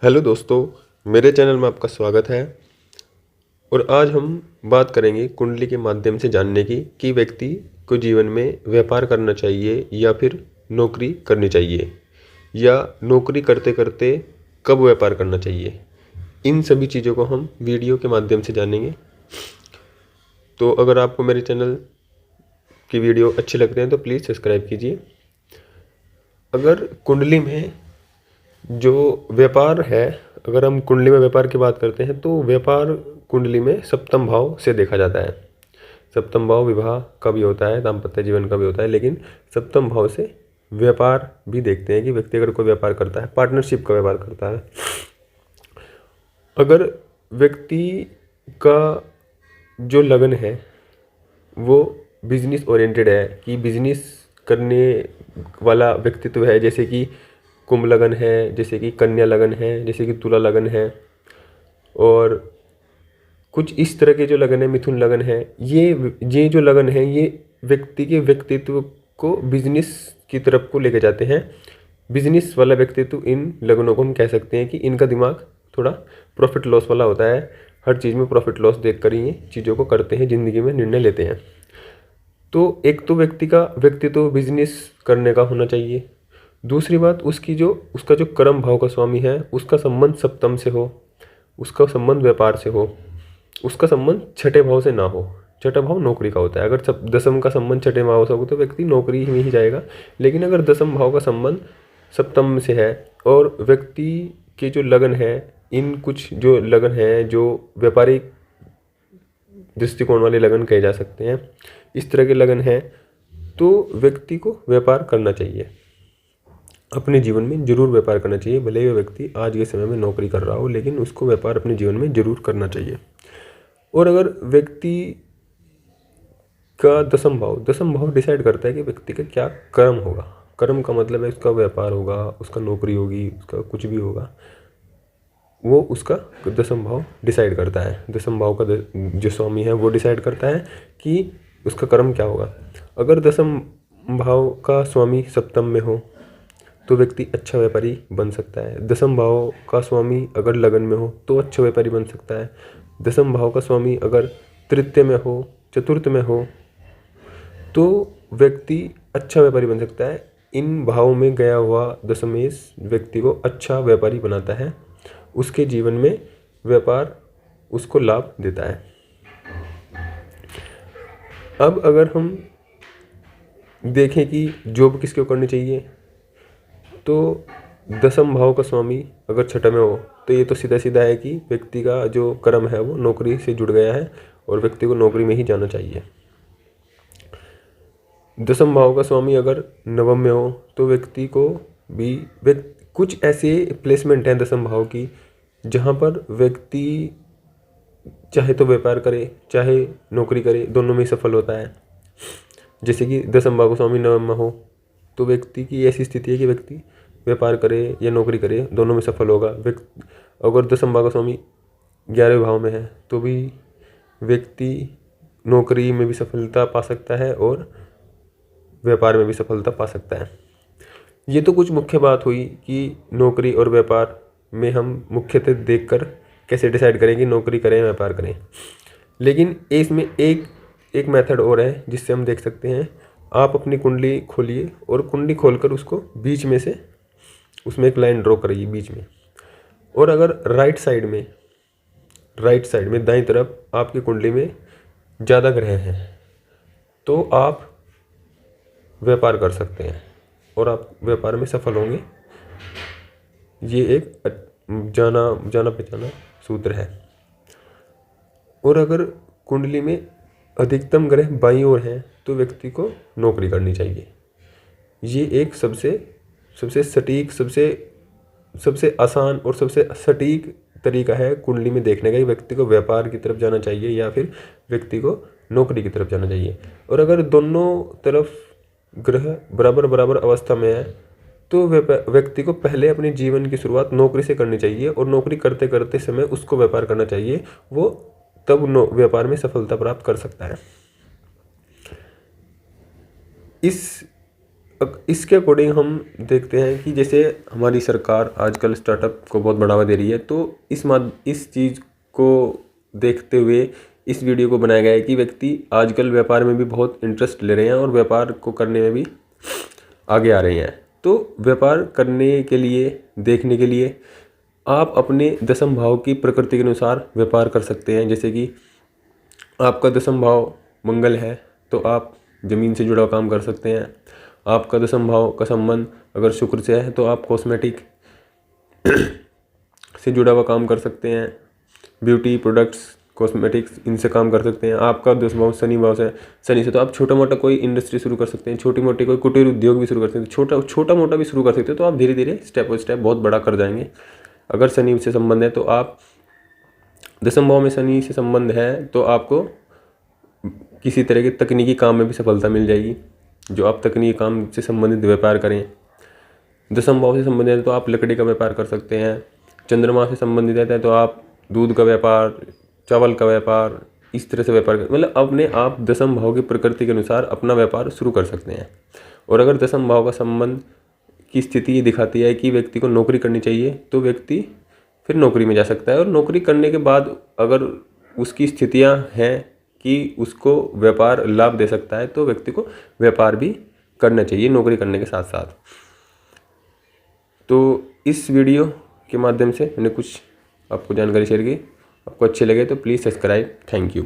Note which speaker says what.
Speaker 1: Hello दोस्तों, मेरे channel में आपका स्वागत है। और आज हम बात करेंगे कुंडली के माध्यम से जानने की कि व्यक्ति को जीवन में व्यापार करना चाहिए या फिर नौकरी करनी चाहिए, या नौकरी करते करते कब व्यापार करना चाहिए। इन सभी चीज़ों को हम वीडियो के माध्यम से जानेंगे। तो अगर आपको मेरे चैनल की वीडियो अच्छी लगते हैं तो प्लीज़ सब्सक्राइब कीजिए। अगर कुंडली में जो व्यापार है, अगर हम कुंडली में व्यापार की बात करते हैं तो व्यापार कुंडली में सप्तम भाव से देखा जाता है। सप्तम भाव विवाह का भी होता है, दाम्पत्य जीवन का भी होता है, लेकिन सप्तम भाव से व्यापार भी देखते हैं कि व्यक्ति अगर कोई व्यापार करता है, पार्टनरशिप का व्यापार करता है। अगर व्यक्ति का जो लगन है वो बिजनेस ओरिएंटेड है, कि बिजनेस करने वाला व्यक्तित्व है, जैसे कि कुंभ लगन है, जैसे कि कन्या लगन है, जैसे कि तुला लगन है, और कुछ इस तरह के जो लगन है, मिथुन लगन है, ये जो लगन है ये व्यक्ति के व्यक्तित्व को बिजनेस की तरफ को लेके जाते हैं। बिजनेस वाला व्यक्तित्व, इन लगनों को हम कह सकते हैं कि इनका दिमाग थोड़ा प्रॉफिट लॉस वाला होता है। हर चीज़ में प्रॉफिट लॉस देख कर ही चीज़ों को करते हैं, ज़िंदगी में निर्णय लेते हैं। तो एक तो व्यक्ति का व्यक्तित्व बिजनेस करने का होना चाहिए। दूसरी बात, उसका जो कर्म भाव का स्वामी है उसका संबंध सप्तम से हो, उसका संबंध व्यापार से हो, उसका संबंध छठे भाव से ना हो। छठा भाव नौकरी का होता है। अगर दसम का संबंध छठे भाव से हो तो व्यक्ति नौकरी में ही जाएगा। लेकिन अगर दसम भाव का संबंध सप्तम से है और व्यक्ति के जो लगन है, इन कुछ जो लगन है जो व्यापारिक दृष्टिकोण वाले लगन कहे जा सकते हैं, इस तरह के लगन है, तो व्यक्ति को व्यापार करना चाहिए। अपने जीवन में जरूर व्यापार करना चाहिए। भले ही व्यक्ति आज के समय में नौकरी कर रहा हो, लेकिन उसको व्यापार अपने जीवन में जरूर करना चाहिए। और अगर व्यक्ति का दसम भाव डिसाइड करता है कि व्यक्ति का क्या कर्म होगा। कर्म का मतलब है उसका व्यापार होगा, उसका नौकरी होगी, उसका कुछ भी होगा, वो उसका दसम भाव डिसाइड करता है। दसम भाव का जो स्वामी है वो डिसाइड करता है कि उसका कर्म क्या होगा। अगर दसम भाव का स्वामी सप्तम में हो तो व्यक्ति अच्छा व्यापारी बन सकता है। दसम भाव का स्वामी अगर लगन में हो तो अच्छा व्यापारी बन सकता है। दसम भाव का स्वामी अगर तृतीय में हो, चतुर्थ में हो, तो व्यक्ति अच्छा व्यापारी बन सकता है। इन भावों में गया हुआ दशमेश व्यक्ति को अच्छा व्यापारी बनाता है। उसके जीवन में व्यापार उसको लाभ देता है। अब अगर हम देखें कि जॉब किसको करनी चाहिए, तो दसम भाव का स्वामी अगर छठा में हो तो ये तो सीधा सीधा है कि व्यक्ति का जो कर्म है वो नौकरी से जुड़ गया है और व्यक्ति को नौकरी में ही जाना चाहिए। दसम भाव का स्वामी अगर नवम में हो तो व्यक्ति को भी कुछ ऐसे प्लेसमेंट हैं दसम भाव की जहाँ पर व्यक्ति चाहे तो व्यापार करे चाहे नौकरी करे, दोनों में सफल होता है। जैसे कि दसम भाव का स्वामी नवम में हो तो व्यक्ति की ऐसी स्थिति है कि व्यक्ति व्यापार करे या नौकरी करे, दोनों में सफल होगा। अगर दसम भाव का स्वामी 11वें भाव में है तो भी व्यक्ति नौकरी में भी सफलता पा सकता है और व्यापार में भी सफलता पा सकता है। ये तो कुछ मुख्य बात हुई कि नौकरी और व्यापार में हम मुख्यतः देखकर कैसे डिसाइड करें कि नौकरी करें व्यापार करें। लेकिन इसमें एक मेथड और है जिससे हम देख सकते हैं। आप अपनी कुंडली खोलिए और कुंडली खोलकर उसको बीच में से उसमें एक लाइन ड्रॉ करिए बीच में। और अगर राइट साइड में दाईं तरफ आपकी कुंडली में ज़्यादा ग्रह हैं तो आप व्यापार कर सकते हैं और आप व्यापार में सफल होंगे। ये एक जाना पहचाना सूत्र है। और अगर कुंडली में अधिकतम ग्रह बाईं ओर हैं तो व्यक्ति को नौकरी करनी चाहिए। ये एक सबसे सटीक, सबसे आसान और सबसे सटीक तरीका है कुंडली में देखने का कि व्यक्ति को व्यापार की तरफ जाना चाहिए या फिर व्यक्ति को नौकरी की तरफ जाना चाहिए। और अगर दोनों तरफ ग्रह बराबर अवस्था में है तो व्यक्ति को पहले अपने जीवन की शुरुआत नौकरी से करनी चाहिए और नौकरी करते करते समय उसको व्यापार करना चाहिए। वो तब व्यापार में सफलता प्राप्त कर सकता है। इस इसके अकॉर्डिंग हम देखते हैं कि जैसे हमारी सरकार आजकल स्टार्टअप को बहुत बढ़ावा दे रही है, तो इस चीज़ को देखते हुए इस वीडियो को बनाया गया है कि व्यक्ति आजकल व्यापार में भी बहुत इंटरेस्ट ले रहे हैं और व्यापार को करने में भी आगे आ रहे हैं। तो व्यापार करने के लिए, देखने के लिए आप अपने दशम भाव की प्रकृति के अनुसार व्यापार कर सकते हैं। जैसे कि आपका दशम भाव मंगल है तो आप ज़मीन से जुड़ा काम कर सकते हैं। आपका दशम भाव का संबंध अगर शुक्र से है तो आप कॉस्मेटिक से जुड़ा हुआ काम कर सकते हैं, ब्यूटी प्रोडक्ट्स, कॉस्मेटिक्स, इनसे काम कर सकते हैं। आपका दशम भाव शनि भाव से, शनि से तो आप छोटा मोटा कोई इंडस्ट्री शुरू कर सकते हैं, छोटी मोटी कोई कुटीर उद्योग भी शुरू कर सकते हैं, छोटा मोटा भी शुरू कर सकते हैं। तो आप धीरे धीरे स्टेप बाय स्टेप बहुत बड़ा कर जाएंगे। अगर शनि से संबंध है तो आप दशम भाव में शनि से संबंध है तो आपको किसी तरह के तकनीकी काम में भी सफलता मिल जाएगी। जो आप तकनीकी काम से संबंधित व्यापार करें, दशम भाव से संबंधित है तो आप लकड़ी का व्यापार कर सकते हैं। चंद्रमा से संबंधित रहता है तो आप दूध का व्यापार, चावल का व्यापार, इस तरह से व्यापार मतलब अपने आप दशम भाव की प्रकृति के अनुसार अपना व्यापार शुरू कर सकते हैं। और अगर दशम भाव का संबंध की स्थिति ये दिखाती है कि व्यक्ति को नौकरी करनी चाहिए तो व्यक्ति फिर नौकरी में जा सकता है। और नौकरी करने के बाद अगर उसकी स्थितियां हैं कि उसको व्यापार लाभ दे सकता है तो व्यक्ति को व्यापार भी करना चाहिए नौकरी करने के साथ साथ। तो इस वीडियो के माध्यम से मैंने कुछ आपको जानकारी शेयर की। आपको अच्छे लगे तो प्लीज़ सब्सक्राइब। Thank you.